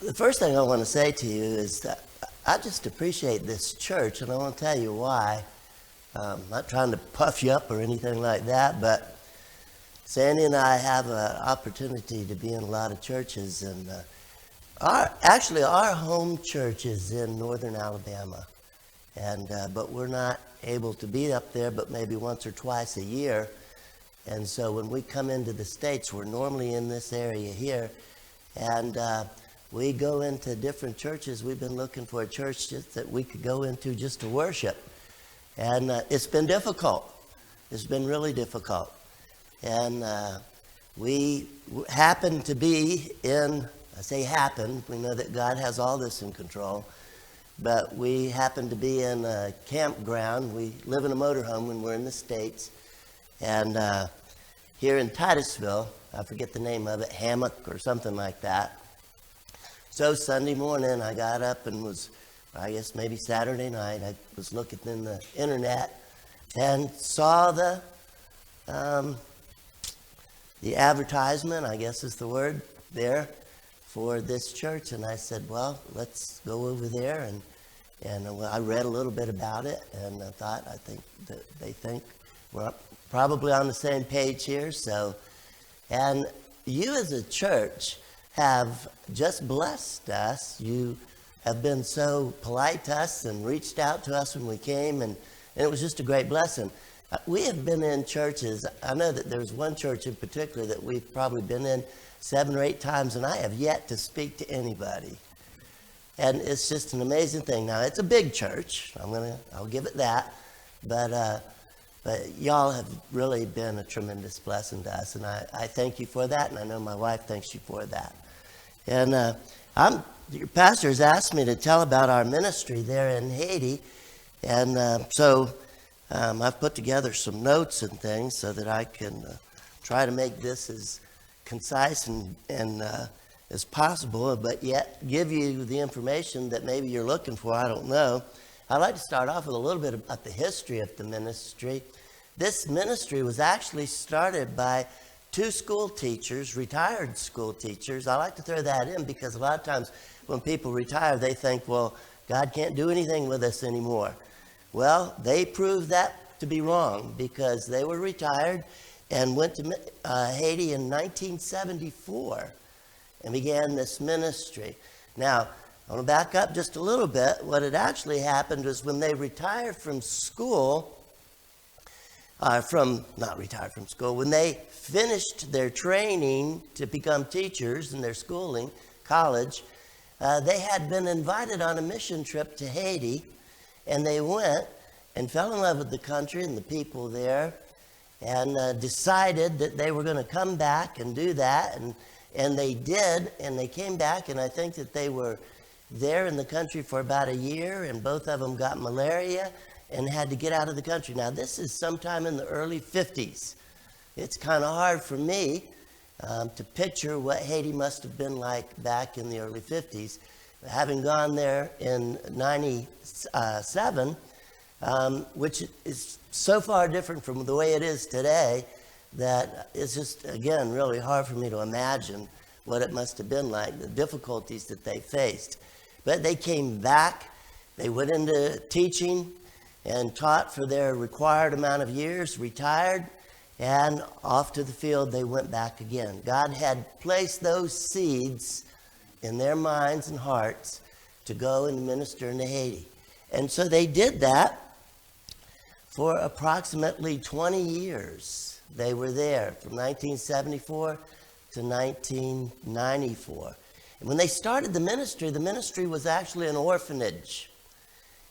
The first thing I want to say to you is that I just appreciate this church, and I want to tell you why. Not trying to puff you up or anything like that, but Sandy and I have an opportunity to be in a lot of churches, and our home church is in northern Alabama, and but we're not able to be up there but maybe once or twice a year. And so when we come into the States, we're normally in this area here, and we go into different churches. We've been looking for a church just that we could go into just to worship, and it's been difficult. It's been really difficult. And we happen to be in, I say happen, we know that God has all this in control, but we happen to be in a campground. We live in a motorhome when we're in the States. And here in Titusville, I forget the name of it, Hammock or something like that. So Sunday morning I got up and was, I guess maybe Saturday night, I was looking in the internet and saw the advertisement, I guess is the word, there for this church. And I said, well, let's go over there. And I read a little bit about it, and I think that they think we're probably on the same page here. So, and you as a church have just blessed us. You have been so polite to us and reached out to us when we came, and it was just a great blessing. We have been in churches. I know that there's one church in particular that we've probably been in 7 or 8 times, and I have yet to speak to anybody. And it's just an amazing thing. Now, it's a big church. I'll give it that. But y'all have really been a tremendous blessing to us, and I thank you for that, and I know my wife thanks you for that. And your pastor has asked me to tell about our ministry there in Haiti, and so I've put together some notes and things so that I can try to make this as concise and as possible, but yet give you the information that maybe you're looking for. I don't know. I'd like to start off with a little bit about the history of the ministry. This ministry was actually started by 2 school teachers, retired school teachers. I like to throw that in because a lot of times when people retire, they think, well, God can't do anything with us anymore. Well, they proved that to be wrong because they were retired and went to Haiti in 1974 and began this ministry. Now, I want to back up just a little bit. What had actually happened was when they retired from school, when they finished their training to become teachers in their schooling, college, they had been invited on a mission trip to Haiti, and they went and fell in love with the country and the people there, and decided that they were going to come back and do that, and they did, and they came back, and I think that they were there in the country for about a year, and both of them got malaria and had to get out of the country. Now, this is sometime in the early 50s. It's kind of hard for me to picture what Haiti must have been like back in the early 50s. Having gone there in 97, which is so far different from the way it is today that it's just, again, really hard for me to imagine what it must have been like, the difficulties that they faced. But they came back, they went into teaching and taught for their required amount of years, retired, and off to the field they went back again. God had placed those seeds in their minds and hearts to go and minister into Haiti. And so they did that for approximately 20 years. They were there from 1974 to 1994. And when they started the ministry was actually an orphanage.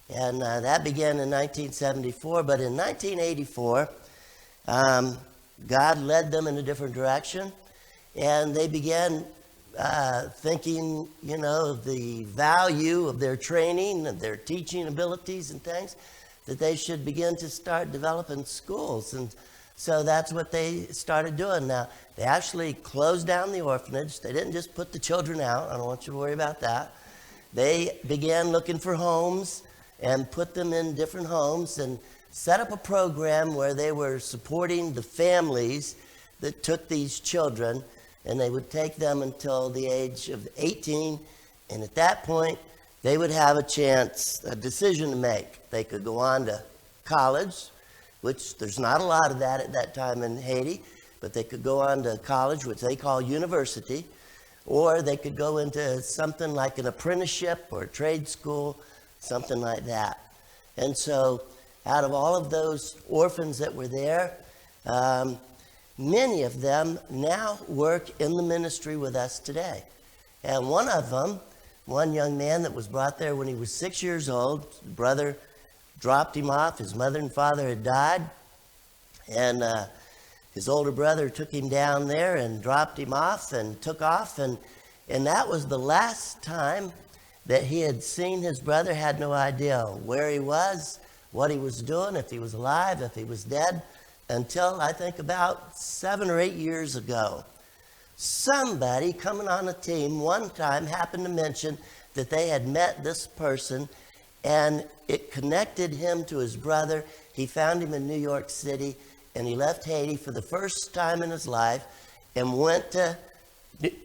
And that began in 1974. But in 1984, God led them in a different direction. And they began thinking, the value of their training and their teaching abilities and things, that they should begin to start developing schools. And so that's what they started doing. Now, they actually closed down the orphanage. They didn't just put the children out. I don't want you to worry about that. They began looking for homes and put them in different homes and set up a program where they were supporting the families that took these children, and they would take them until the age of 18 And at that point, they would have a chance, a decision to make. They could go on to college, which there's not a lot of that at that time in Haiti, but they could go on to college, which they call university, or they could go into something like an apprenticeship or a trade school, something like that. And so out of all of those orphans that were there, many of them now work in the ministry with us today. And one of them, one young man that was brought there when he was 6 years old, his brother dropped him off. His mother and father had died. And his older brother took him down there and dropped him off and took off. And that was the last time that he had seen his brother. Had no idea where he was, what he was doing, if he was alive, if he was dead, until I think about 7 or 8 years ago. Somebody coming on a team one time happened to mention that they had met this person, and it connected him to his brother. He found him in New York City, and he left Haiti for the first time in his life and went to,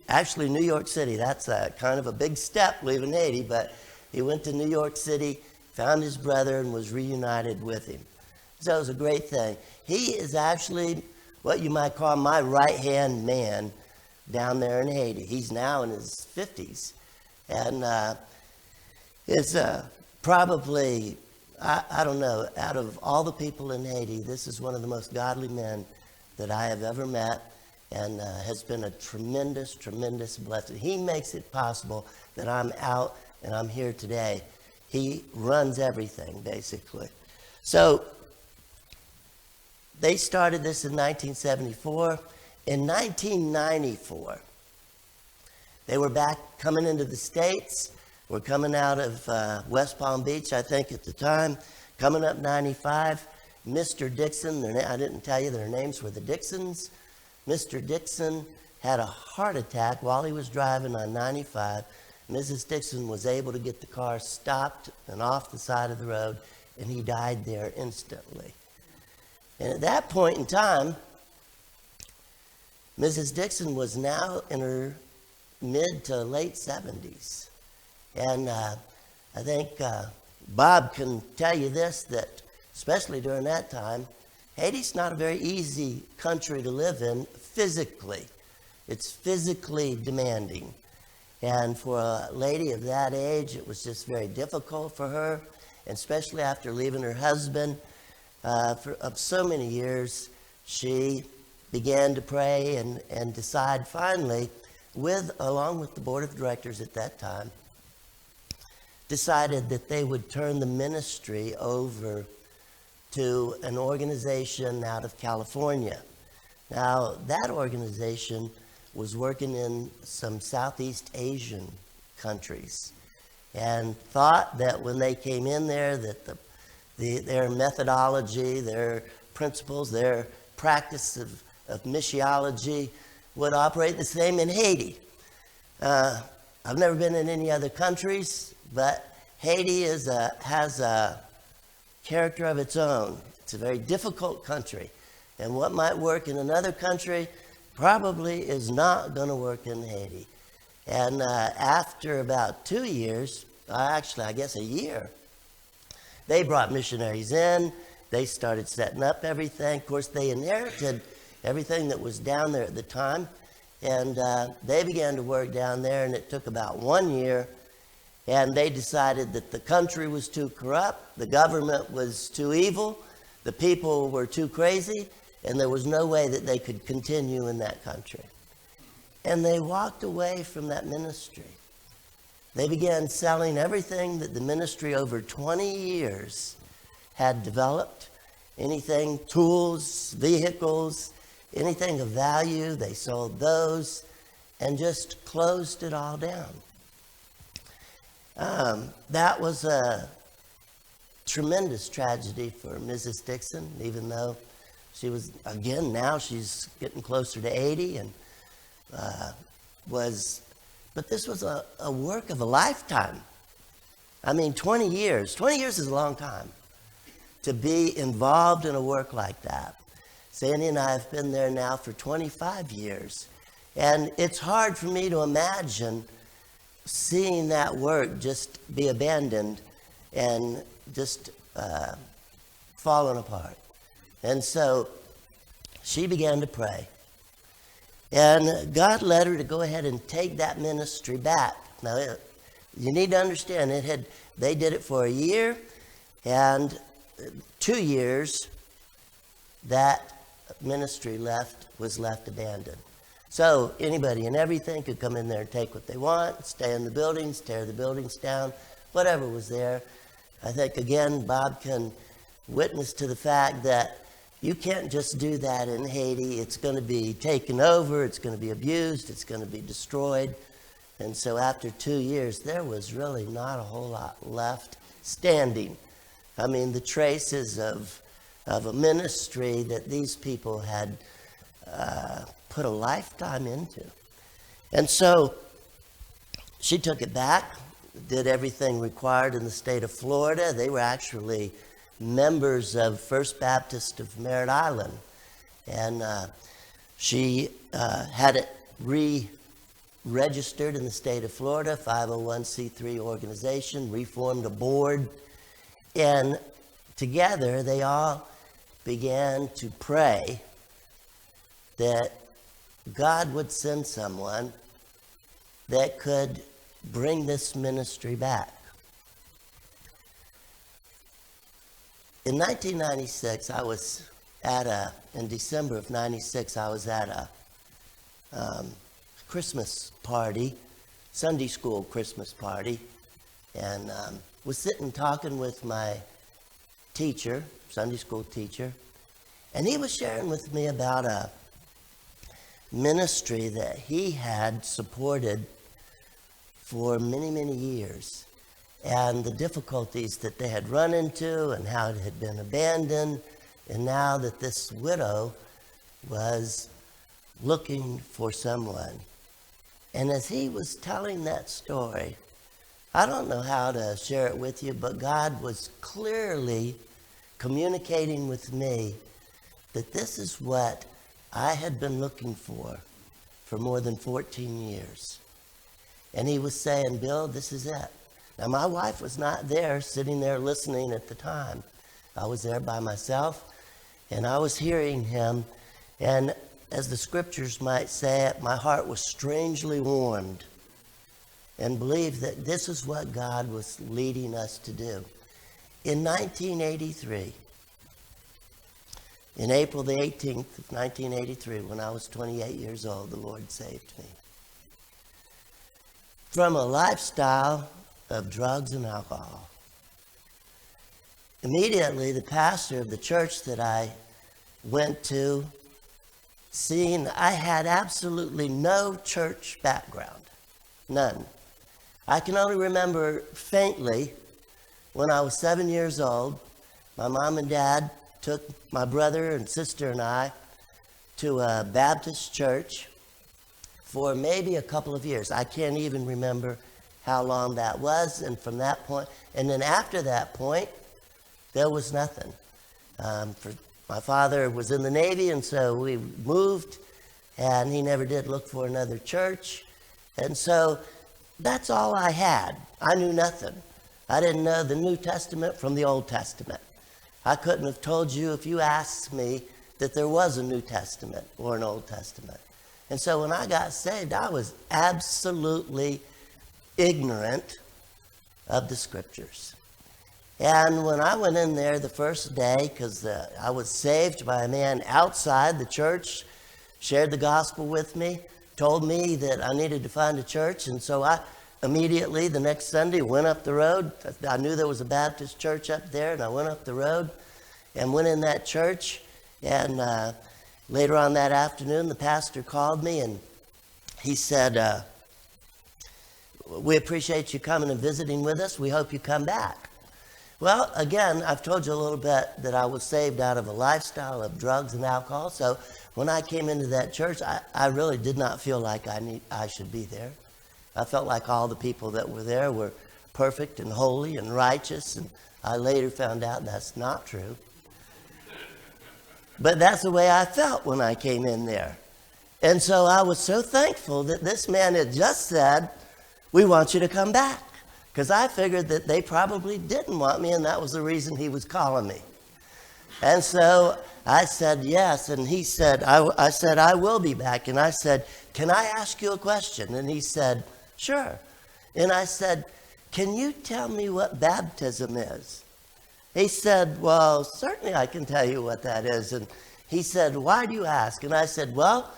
actually New York City. That's kind of a big step leaving Haiti, but he went to New York City, found his brother, and was reunited with him. So it was a great thing. He is actually what you might call my right-hand man down there in Haiti. He's now in his 50s. And it's probably, I don't know, out of all the people in Haiti, this is one of the most godly men that I have ever met, and has been a tremendous, tremendous blessing. He makes it possible that I'm out and I'm here today. He runs everything, basically. So they started this in 1974. In 1994, they were back coming into the States. We're coming out of West Palm Beach, I think, at the time, coming up 95. Mr. Dixon, I didn't tell you their names were the Dixons. Mr. Dixon had a heart attack while he was driving on 95. Mrs. Dixon was able to get the car stopped and off the side of the road, and he died there instantly. And at that point in time, Mrs. Dixon was now in her mid to late 70s. And I think Bob can tell you this, that especially during that time, Haiti's not a very easy country to live in physically. It's physically demanding. And for a lady of that age, it was just very difficult for her, and especially after leaving her husband for so many years. She began to pray and decide finally, along with the board of directors at that time, decided that they would turn the ministry over to an organization out of California. Now, that organization was working in some Southeast Asian countries, and thought that when they came in there that their methodology, their principles, their practice of missiology would operate the same in Haiti. I've never been in any other countries, but Haiti has a character of its own. It's a very difficult country, and what might work in another country probably is not going to work in Haiti. And after about 2 years, actually I guess a year, they brought missionaries in. They started setting up everything. Of course, they inherited everything that was down there at the time, and they began to work down there, and it took about 1 year, and they decided that the country was too corrupt, the government was too evil, the people were too crazy, and there was no way that they could continue in that country. And they walked away from that ministry. They began selling everything that the ministry over 20 years had developed. Anything, tools, vehicles, anything of value, they sold those and just closed it all down. That was a tremendous tragedy for Mrs. Dixon, even though she was, again, now she's getting closer to 80 and but this was a work of a lifetime. I mean, 20 years. 20 years is a long time to be involved in a work like that. Sandy and I have been there now for 25 years. And it's hard for me to imagine seeing that work just be abandoned and just falling apart. And so she began to pray. And God led her to go ahead and take that ministry back. Now, you need to understand, they did it for a year, and 2 years that ministry was left abandoned. So anybody and everything could come in there and take what they want, stay in the buildings, tear the buildings down, whatever was there. I think, again, Bob can witness to the fact that you can't just do that in Haiti. It's going to be taken over, it's going to be abused, it's going to be destroyed. And so after 2 years, there was really not a whole lot left standing. I mean, the traces of a ministry that these people had put a lifetime into. And so she took it back, did everything required in the state of Florida. They were actually members of First Baptist of Merritt Island. And she had it re-registered in the state of Florida, 501c3 organization, reformed a board. And together they all began to pray that God would send someone that could bring this ministry back. In 1996, in December of 96, I was at a Christmas party, Sunday school Christmas party, and was sitting talking with my teacher, Sunday school teacher, and he was sharing with me about a ministry that he had supported for many, many years, and the difficulties that they had run into and how it had been abandoned, and now that this widow was looking for someone. And as he was telling that story, I don't know how to share it with you, but God was clearly communicating with me that this is what I had been looking for more than 14 years. And he was saying, Bill, this is it. Now, my wife was not there, sitting there listening at the time. I was there by myself, and I was hearing him. And as the scriptures might say it, my heart was strangely warmed and believed that this is what God was leading us to do. In 1983, in April the 18th of 1983, when I was 28 years old, the Lord saved me from a lifestyle of drugs and alcohol. Immediately, the pastor of the church that I went to, seeing I had absolutely no church background, none. I can only remember faintly when I was 7 years old, my mom and dad took my brother and sister and I to a Baptist church for maybe a couple of years. I can't even remember how long that was. And from that point, and then after that point, there was nothing. My father was in the Navy, and so we moved, and he never did look for another church. And so that's all I had. I knew nothing. I didn't know the New Testament from the Old Testament. I couldn't have told you if you asked me that there was a New Testament or an Old Testament. And so when I got saved, I was absolutely ignorant of the scriptures. And when I went in there the first day, because I was saved by a man outside the church, shared the gospel with me, told me that I needed to find a church, and so I immediately the next Sunday went up the road. I knew there was a Baptist church up there, and I went up the road and went in that church. And later on that afternoon, the pastor called me, and he said, we appreciate you coming and visiting with us. We hope you come back. Well, again, I've told you a little bit that I was saved out of a lifestyle of drugs and alcohol. So when I came into that church, I really did not feel like I should be there. I felt like all the people that were there were perfect and holy and righteous. And I later found out that's not true. But that's the way I felt when I came in there. And so I was so thankful that this man had just said, we want you to come back. Because I figured that they probably didn't want me, and that was the reason he was calling me. And so I said, yes. And he said, I said, I will be back. And I said, can I ask you a question? And he said, sure. And I said, can you tell me what baptism is? He said, well, certainly I can tell you what that is. And he said, why do you ask? And I said, well,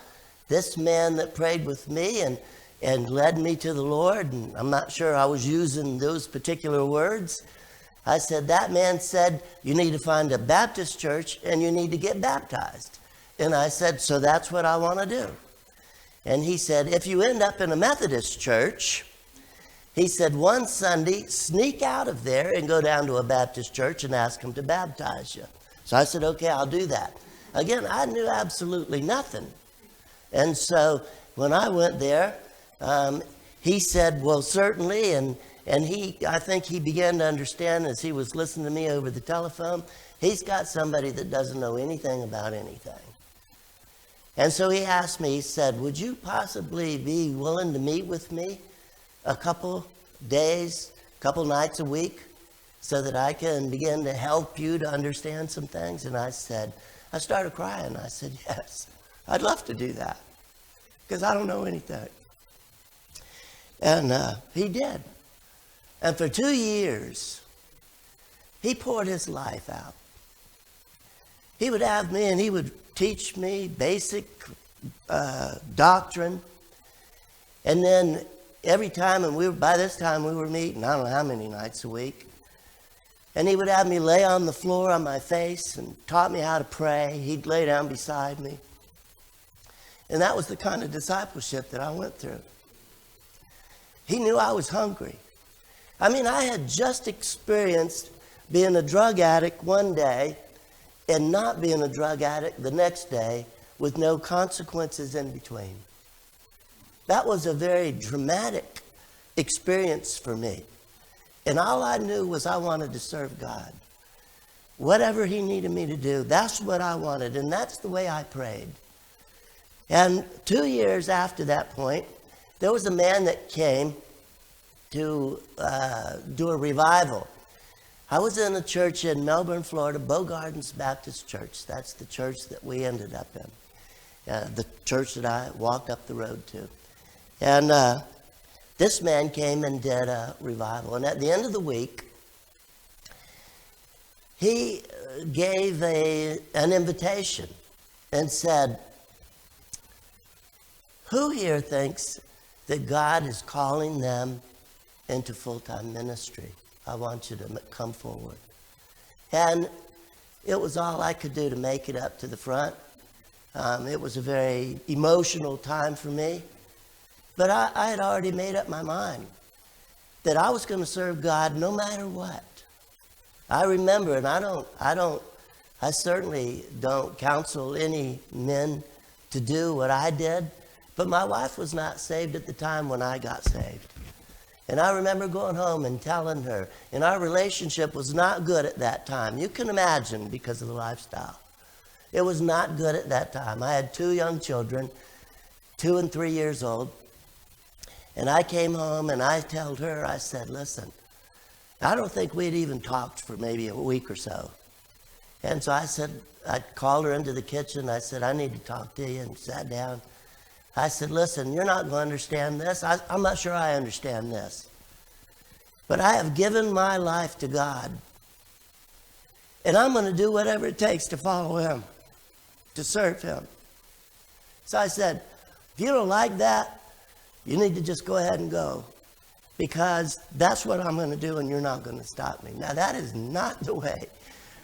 this man that prayed with me and led me to the Lord, and I'm not sure I was using those particular words. I said, that man said, you need to find a Baptist church and you need to get baptized. And I said, so that's what I want to do. And he said, if you end up in a Methodist church, he said, one Sunday, sneak out of there and go down to a Baptist church and ask them to baptize you. So I said, okay, I'll do that. Again, I knew absolutely nothing. And so when I went there, he said, well, certainly. And I think he began to understand as he was listening to me over the telephone, he's got somebody that doesn't know anything about anything. And so he asked me, he said, would you possibly be willing to meet with me a couple days, couple nights a week, so that I can begin to help you to understand some things? And I started crying. I said, yes, I'd love to do that, because I don't know anything. And he did. And for 2 years, he poured his life out. He would have me and he would teach me basic doctrine. And then every time, and by this time we were meeting, I don't know how many nights a week. And he would have me lay on the floor on my face and taught me how to pray. He'd lay down beside me. And that was the kind of discipleship that I went through. He knew I was hungry. I mean, I had just experienced being a drug addict one day and not being a drug addict the next day with no consequences in between. That was a very dramatic experience for me. And all I knew was I wanted to serve God. Whatever he needed me to do, that's what I wanted. And that's the way I prayed. And 2 years after that point, there was a man that came to do a revival. I was in a church in Melbourne, Florida, Bow Gardens Baptist Church. That's the church that we ended up in, the church that I walked up the road to. And this man came and did a revival. And at the end of the week, he gave an invitation and said, who here thinks that God is calling them into full-time ministry? I want you to come forward. And it was all I could do to make it up to the front. It was a very emotional time for me. But I had already made up my mind that I was going to serve God no matter what. I remember, and I certainly don't counsel any men to do what I did, but my wife was not saved at the time when I got saved. And I remember going home and telling her, and our relationship was not good at that time. You can imagine, because of the lifestyle. It was not good at that time. I had 2 young children, 2 and 3 years old. And I came home and I told her, I said, listen, I don't think we'd even talked for maybe a week or so. And so I said, I called her into the kitchen. I said, I need to talk to you, and sat down. I said, listen, you're not going to understand this. I'm not sure I understand this. But I have given my life to God. And I'm going to do whatever it takes to follow him, to serve him. So I said, if you don't like that, you need to just go ahead and go. Because that's what I'm going to do, and you're not going to stop me. Now, that is not the way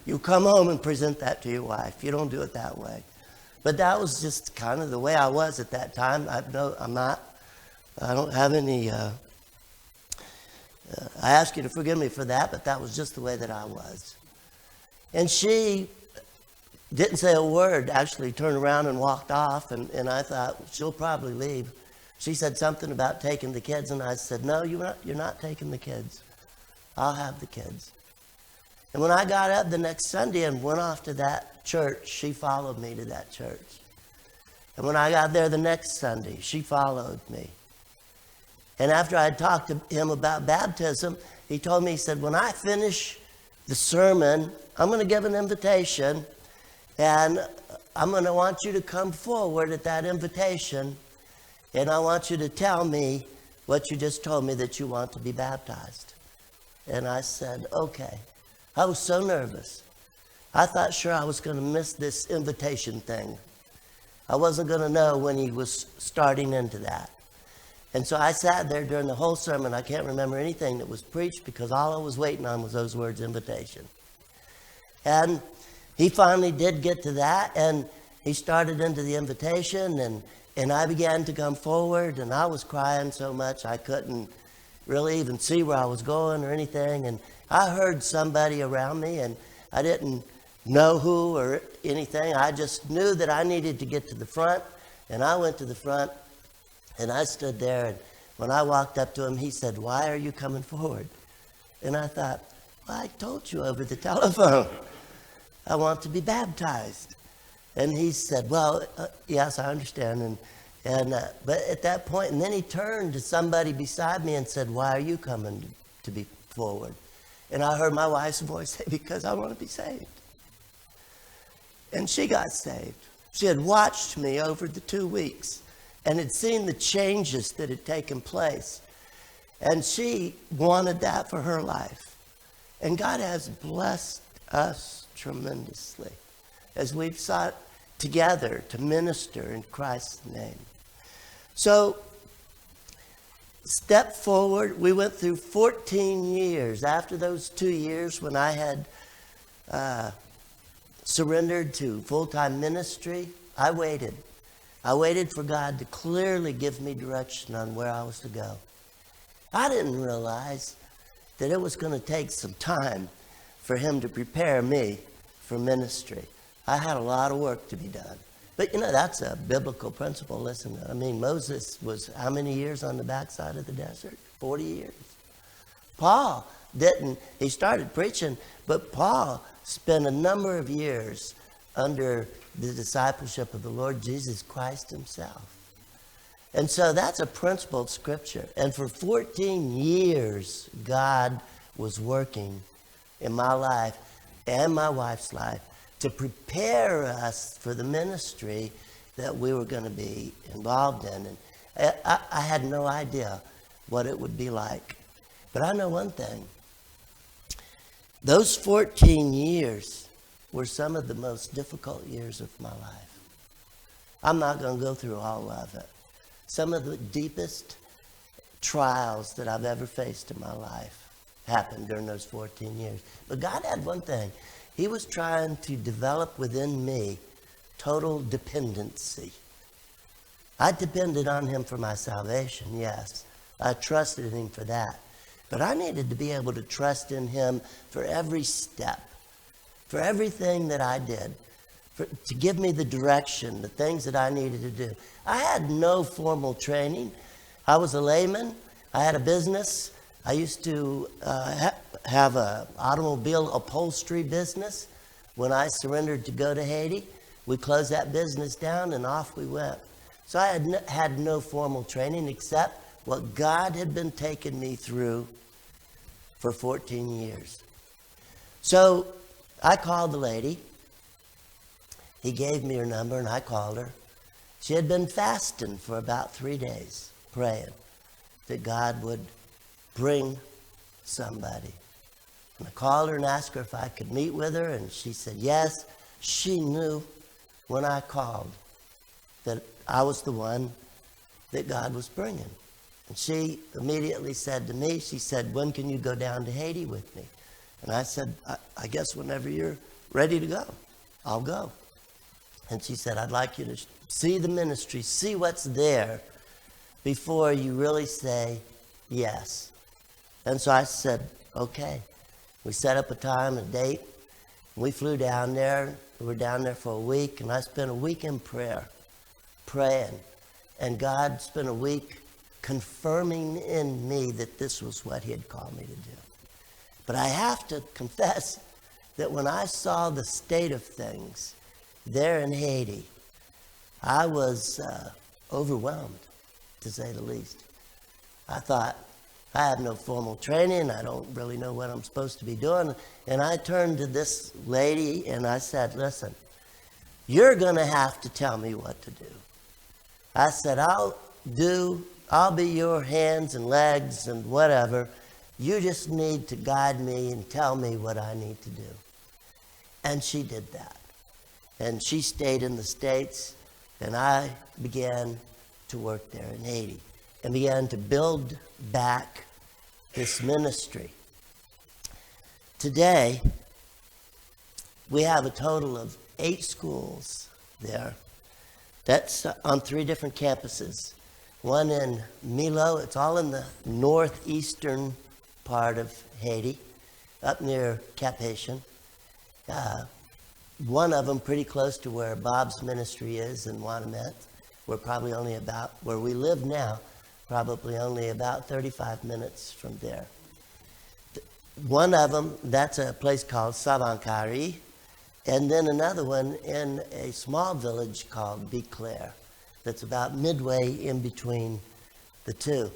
you come home and present that to your wife. You don't do it that way. But that was just kind of the way I was at that time. I don't have any, I ask you to forgive me for that, but that was just the way that I was. And she didn't say a word, actually turned around and walked off, and I thought, she'll probably leave. She said something about taking the kids, and I said, no, you're not taking the kids. I'll have the kids. And when I got up the next Sunday and went off to that church, she followed me to that church. And when I got there the next Sunday, she followed me. And after I talked to him about baptism, he told me, he said, when I finish the sermon, I'm going to give an invitation, and I'm going to want you to come forward at that invitation, and I want you to tell me what you just told me, that you want to be baptized. And I said, okay. I was so nervous. I thought sure I was going to miss this invitation thing. I wasn't going to know when he was starting into that. And so I sat there during the whole sermon. I can't remember anything that was preached because all I was waiting on was those words, invitation. And he finally did get to that, and he started into the invitation, and I began to come forward, and I was crying so much I couldn't really even see where I was going or anything. And I heard somebody around me, and I didn't know who or anything. I just knew that I needed to get to the front, and I went to the front, and I stood there, and when I walked up to him, he said, why are you coming forward? And I thought, well, I told you over the telephone, I want to be baptized. And he said, well, yes, I understand. But at that point, and then he turned to somebody beside me and said, why are you coming to be forward? And I heard my wife's voice say, because I want to be saved. And she got saved. She had watched me over the 2 weeks and had seen the changes that had taken place. And she wanted that for her life. And God has blessed us tremendously as we've sought together to minister in Christ's name. So, step forward. We went through 14 years. After those 2 years when I had surrendered to full-time ministry, I waited. I waited for God to clearly give me direction on where I was to go. I didn't realize that it was going to take some time for him to prepare me for ministry. I had a lot of work to be done. But, that's a biblical principle. Listen, I mean, Moses was how many years on the backside of the desert? 40 years. Paul didn't. He started preaching, but Paul spent a number of years under the discipleship of the Lord Jesus Christ himself. And so that's a principle of Scripture. And for 14 years, God was working in my life and my wife's life to prepare us for the ministry that we were going to be involved in. And I had no idea what it would be like. But I know one thing. Those 14 years were some of the most difficult years of my life. I'm not going to go through all of it. Some of the deepest trials that I've ever faced in my life happened during those 14 years. But God had one thing. He was trying to develop within me total dependency. I depended on him for my salvation, yes. I trusted in him for that. But I needed to be able to trust in him for every step, for everything that I did, to give me the direction, the things that I needed to do. I had no formal training. I was a layman. I had a business. I used to have an automobile upholstery business. When I surrendered to go to Haiti, we closed that business down and off we went. So I had no formal training except what God had been taking me through for 14 years. So I called the lady. He gave me her number and I called her. She had been fasting for about 3 days, praying that God would bring somebody. And I called her and asked her if I could meet with her, and she said yes. She knew when I called that I was the one that God was bringing. And she immediately said to me, she said, when can you go down to Haiti with me? And I said, I guess whenever you're ready to go, I'll go. And she said, I'd like you to see the ministry, see what's there before you really say yes. And so I said, okay. We set up a time, a date. We flew down there. We were down there for a week, and I spent a week in prayer, praying. And God spent a week confirming in me that this was what he had called me to do. But I have to confess that when I saw the state of things there in Haiti, I was overwhelmed, to say the least. I thought, I have no formal training. I don't really know what I'm supposed to be doing. And I turned to this lady and I said, listen, you're going to have to tell me what to do. I said, I'll be your hands and legs and whatever. You just need to guide me and tell me what I need to do. And she did that. And she stayed in the States, and I began to work there in Haiti and began to build back this ministry. Today, we have a total of 8 schools there. That's on 3 different campuses. One in Milo, it's all in the northeastern part of Haiti, up near Cap Haitian. One of them pretty close to where Bob's ministry is in Wanamette. We're probably only about, where we live now, probably only about 35 minutes from there. One of them, that's a place called Savankari, and then another one in a small village called Biclair, that's about midway in between the two.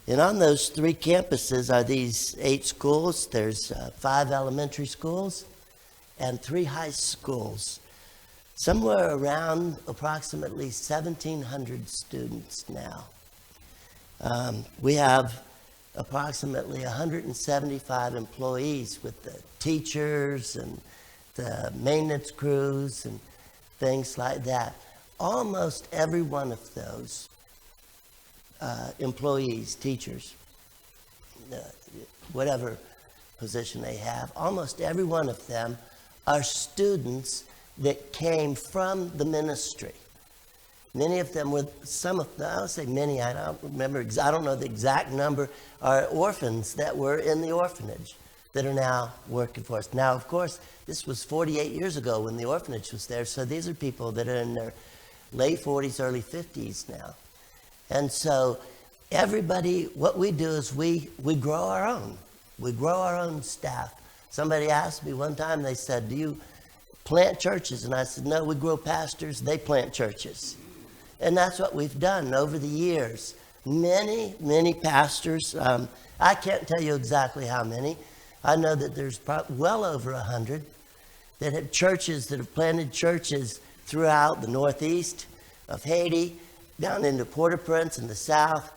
And on those 3 campuses are these 8 schools. There's 5 elementary schools and 3 high schools. Somewhere around approximately 1,700 students now. We have approximately 175 employees with the teachers and the maintenance crews and things like that. Almost every one of those employees, teachers, whatever position they have, almost every one of them are students that came from the ministry. Many of them were, some of them, I'll say many, I don't remember, I don't know the exact number, are orphans that were in the orphanage that are now working for us. Now, of course, this was 48 years ago when the orphanage was there, so these are people that are in their late 40s, early 50s now. And so everybody, what we do is we grow our own. We grow our own staff. Somebody asked me one time, they said, do you plant churches? And I said, no, we grow pastors, they plant churches. And that's what we've done over the years. Many, many pastors, I can't tell you exactly how many. I know that there's well over 100 that have churches, that have planted churches throughout the northeast of Haiti, down into Port-au-Prince in the south,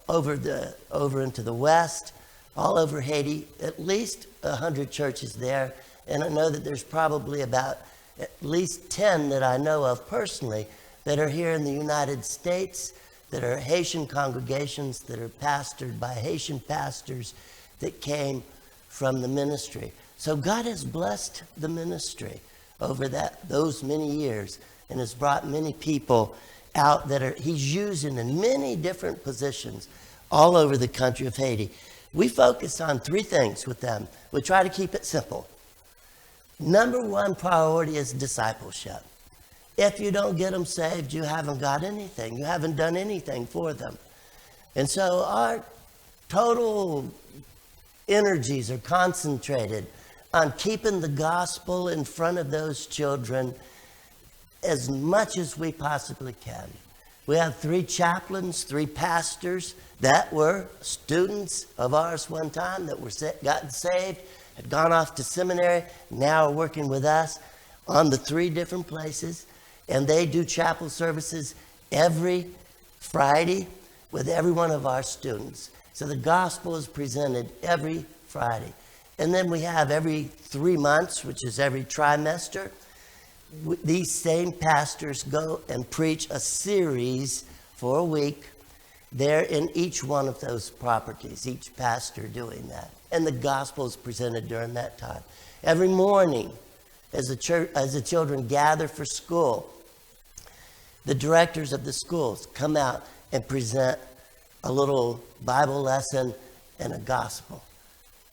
over into the west, all over Haiti, at least 100 churches there. And I know that there's probably about at least 10 that I know of personally that are here in the United States, that are Haitian congregations that are pastored by Haitian pastors that came from the ministry. So God has blessed the ministry over those many years and has brought many people out that he's using in many different positions all over the country of Haiti. We focus on 3 things with them. We try to keep it simple. Number 1 priority is discipleship. If you don't get them saved, you haven't got anything. You haven't done anything for them. And so our total energies are concentrated on keeping the gospel in front of those children as much as we possibly can. We have 3 chaplains, 3 pastors that were students of ours one time that were gotten saved, had gone off to seminary, now are working with us on the 3 different places. And they do chapel services every Friday with every one of our students. So the gospel is presented every Friday. And then we have every 3 months, which is every trimester, these same pastors go and preach a series for a week there in each one of those properties, each pastor doing that. And the gospel is presented during that time. Every morning, as the children gather for school, the directors of the schools come out and present a little Bible lesson and a gospel.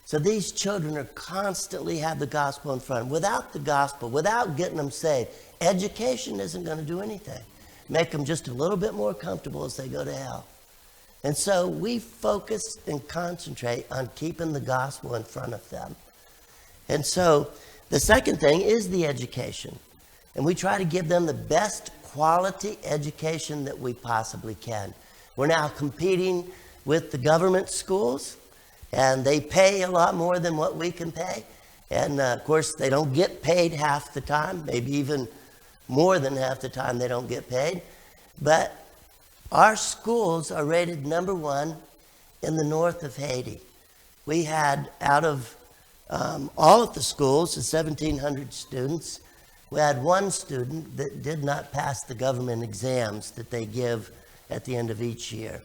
So these children are constantly have the gospel in front. Without the gospel, without getting them saved, education isn't going to do anything. Make them just a little bit more comfortable as they go to hell. And so we focus and concentrate on keeping the gospel in front of them. And so the second thing is the education. And we try to give them the best quality education that we possibly can. We're now competing with the government schools, and they pay a lot more than what we can pay. And of course, they don't get paid half the time, maybe even more than half the time they don't get paid. But our schools are rated number 1 in the north of Haiti. We had, out of all of the schools, the 1,700 students, we had one student that did not pass the government exams that they give at the end of each year.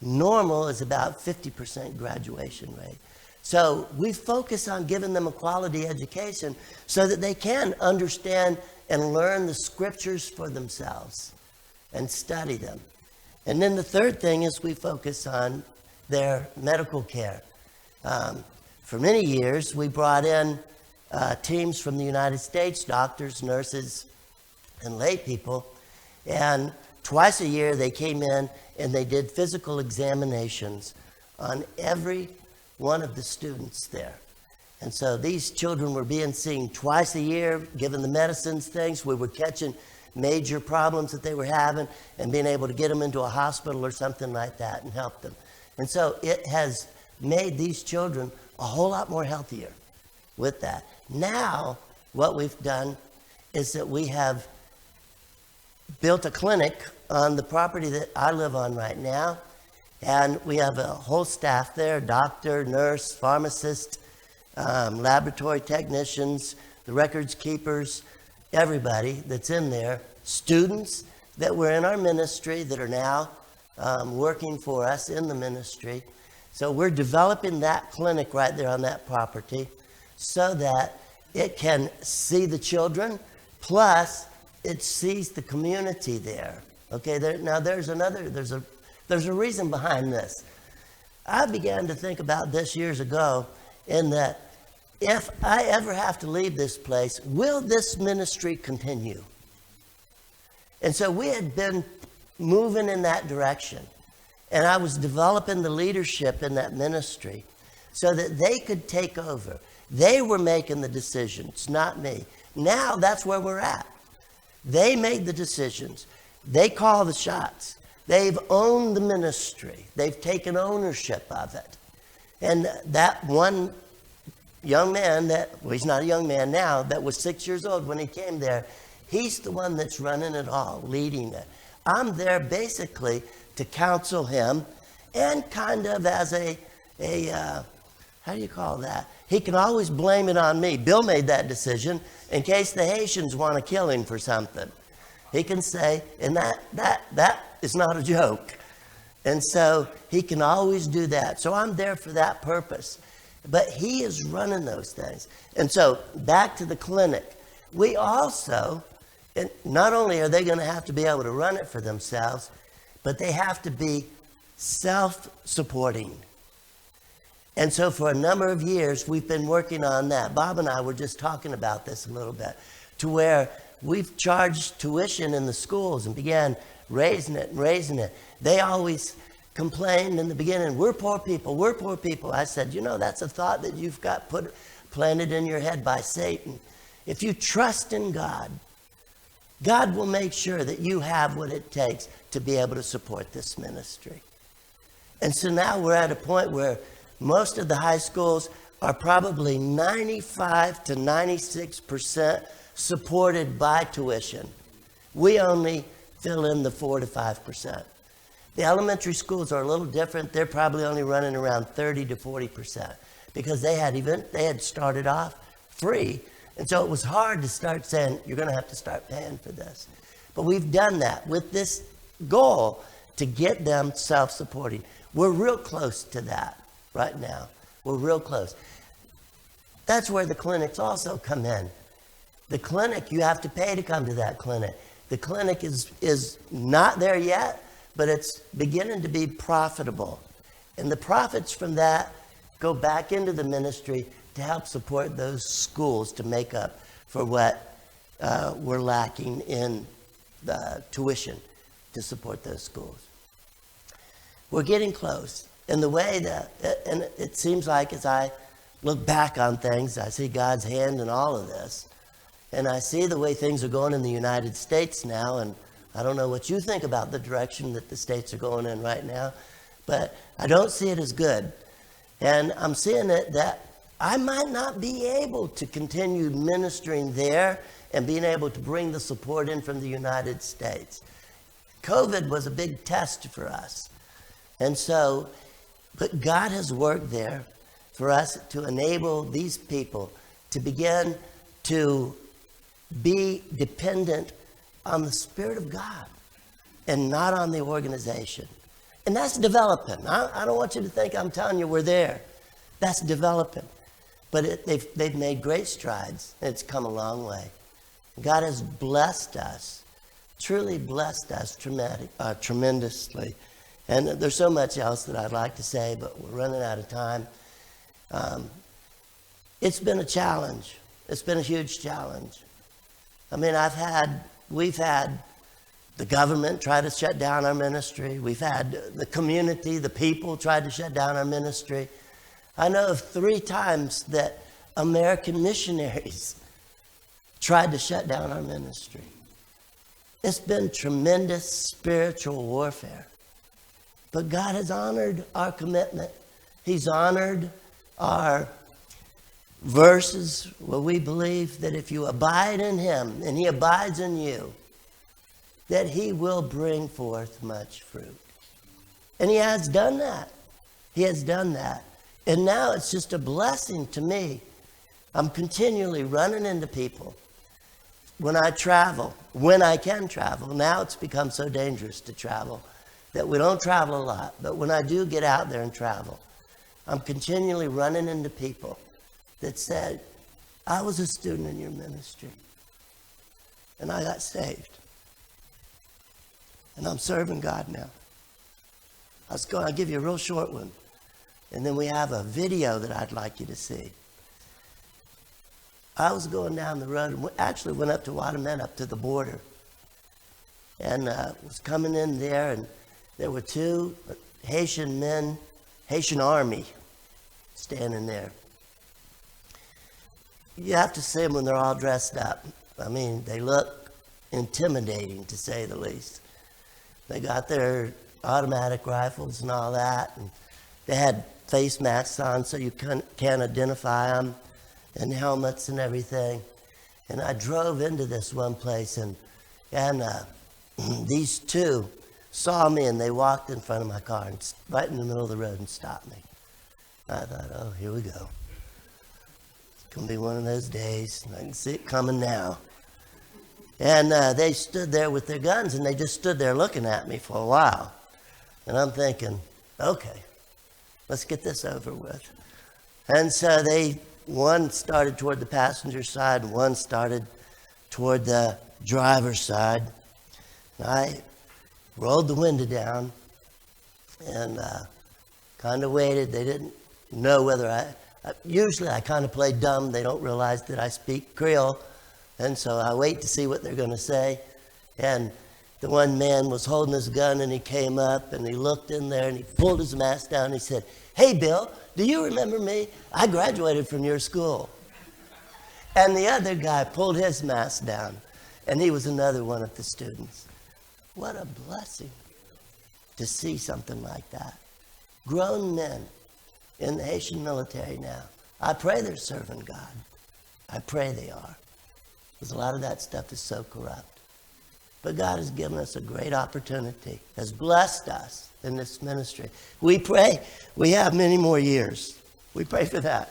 Normal is about 50% graduation rate. So we focus on giving them a quality education so that they can understand and learn the scriptures for themselves and study them. And then the third thing is we focus on their medical care. For many years, we brought in teams from the United States, doctors, nurses, and lay people, and twice a year they came in and they did physical examinations on every one of the students there. And so these children were being seen twice a year, given the medicines, things. We were catching major problems that they were having and being able to get them into a hospital or something like that and help them. And so it has made these children a whole lot more healthier with that. Now, what we've done is that we have built a clinic on the property that I live on right now. And we have a whole staff there, doctor, nurse, pharmacist, laboratory technicians, the records keepers, everybody that's in there, students that were in our ministry that are now working for us in the ministry. So we're developing that clinic right there on that property so that it can see the children, plus it sees the community there. Okay, now there's a reason behind this. I began to think about this years ago in that if I ever have to leave this place, will this ministry continue? And so we had been moving in that direction. And I was developing the leadership in that ministry so that they could take over. They were making the decisions, not me. Now that's where we're at. They made the decisions. They call the shots. They've owned the ministry. They've taken ownership of it. And that one young man he's not a young man now, that was 6 years old when he came there, he's the one that's running it all, leading it. I'm there basically to counsel him and kind of as how do you call that? He can always blame it on me. Bill made that decision in case the Haitians want to kill him for something. He can say, and that is not a joke. And so he can always do that. So I'm there for that purpose. But he is running those things. And so back to the clinic. We also, and not only are they going to have to be able to run it for themselves, but they have to be self-supporting. And so for a number of years, we've been working on that. Bob and I were just talking about this a little bit, to where we've charged tuition in the schools and began raising it. They always complained in the beginning, we're poor people. I said, that's a thought that you've got planted in your head by Satan. If you trust in God, God will make sure that you have what it takes to be able to support this ministry. And so now we're at a point where most of the high schools are probably 95 to 96% supported by tuition. We only fill in the 4 to 5%. The elementary schools are a little different. They're probably only running around 30 to 40% because they had started off free. And so it was hard to start saying, you're going to have to start paying for this. But we've done that with this goal to get them self-supporting. We're real close to that right now. We're real close. That's where the clinics also come in. The clinic, you have to pay to come to that clinic. The clinic is not there yet, but it's beginning to be profitable. And the profits from that go back into the ministry to help support those schools to make up for what we're lacking in the tuition to support those schools. We're getting close. And the way that, and it seems like as I look back on things, I see God's hand in all of this. And I see the way things are going in the United States now, and I don't know what you think about the direction that the states are going in right now, but I don't see it as good. And I'm seeing it that I might not be able to continue ministering there and being able to bring the support in from the United States. COVID was a big test for us. And so, but God has worked there for us to enable these people to begin to be dependent on the Spirit of God and not on the organization. And that's developing. I don't want you to think I'm telling you we're there. That's developing. But they've made great strides. It's come a long way. God has blessed us, truly blessed us tremendously. And there's so much else that I'd like to say, but we're running out of time. It's been a challenge. It's been a huge challenge. I mean, we've had the government try to shut down our ministry. We've had the community, the people try to shut down our ministry. I know of 3 times that American missionaries tried to shut down our ministry. It's been tremendous spiritual warfare. But God has honored our commitment. He's honored our verses where we believe that if you abide in Him and He abides in you, that He will bring forth much fruit. And He has done that. He has done that. And now it's just a blessing to me. I'm continually running into people. When I travel, when I can travel, now it's become so dangerous to travel that we don't travel a lot. But when I do get out there and travel, I'm continually running into people that said, I was a student in your ministry, and I got saved. And I'm serving God now. I'll give you a real short one. And then we have a video that I'd like you to see. I was going down the road, and actually went up to Guatemala, up to the border. And was coming in there, and there were 2 Haitian men, Haitian army, standing there. You have to see them when they're all dressed up. I mean, they look intimidating, to say the least. They got their automatic rifles and all that, and they had face masks on so you can't identify them, and helmets and everything. And I drove into this one place, and these 2 saw me, and they walked in front of my car, and right in the middle of the road, and stopped me. I thought, oh, here we go. It's going to be one of those days. I can see it coming now. And they stood there with their guns, and they just stood there looking at me for a while. And I'm thinking, okay, let's get this over with. And so one started toward the passenger side, and one started toward the driver's side. And I rolled the window down and kind of waited. They didn't know whether usually I kind of play dumb. They don't realize that I speak Creole. And so I wait to see what they're going to say. And the one man was holding his gun, and he came up, and he looked in there, and he pulled his mask down, and he said, hey, Bill, do you remember me? I graduated from your school. And the other guy pulled his mask down, and he was another one of the students. What a blessing to see something like that. Grown men in the Haitian military now. I pray they're serving God. I pray they are. Because a lot of that stuff is so corrupt. But God has given us a great opportunity, has blessed us in this ministry. We pray we have many more years. We pray for that.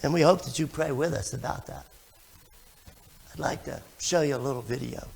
And we hope that you pray with us about that. I'd like to show you a little video.